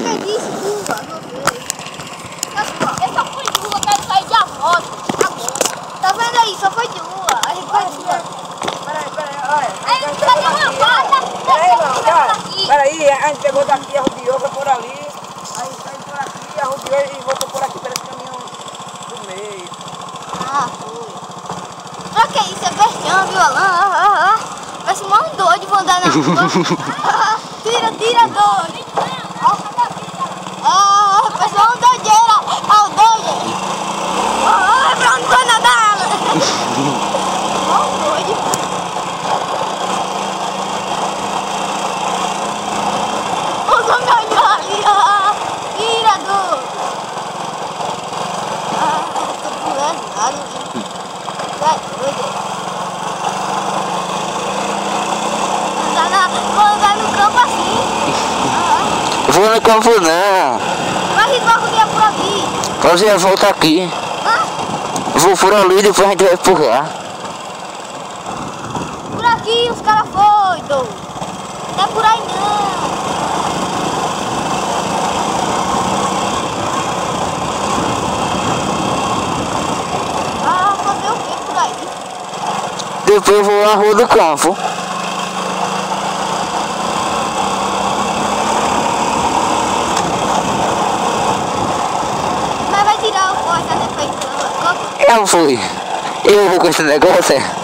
que disse curva, meu Deus. Eu só fui de rua, eu quero sair de a moto. Tá vendo aí? Só foi de rua. A gente vai de rua. Peraí, olha. Aí, cadê uma vaca? Peraí, não, cara. Peraí, a gente pegou daqui, arrodeou, foi por ali. Aí saiu por aqui, arrodeou e voltou por aqui, pelo caminho do meio. Ah, foi. Pra que isso? É bestão, viu, Alan? Parece um doido, vou andar na rua. Tira, doido. Ah, parece uma doideira. Ah, o doido. Ah, pra onde vai nadar? Ah, doido. Os homens olhando ali, tira, doido. Ah, tô pulando nada, vai doido. Vou andar no campo assim. Vou no campo não. Mas a gente vai rodear por aqui. Você volta aqui. Vou por ali e depois a gente vai empurrar. Por aqui os caras foram, doido. Não é por aí não. Ah, fazer o que por aí? Depois eu vou à rua do campo. Mas vai tirar o corte da defesa do campo? Eu fui. Eu vou com esse negócio.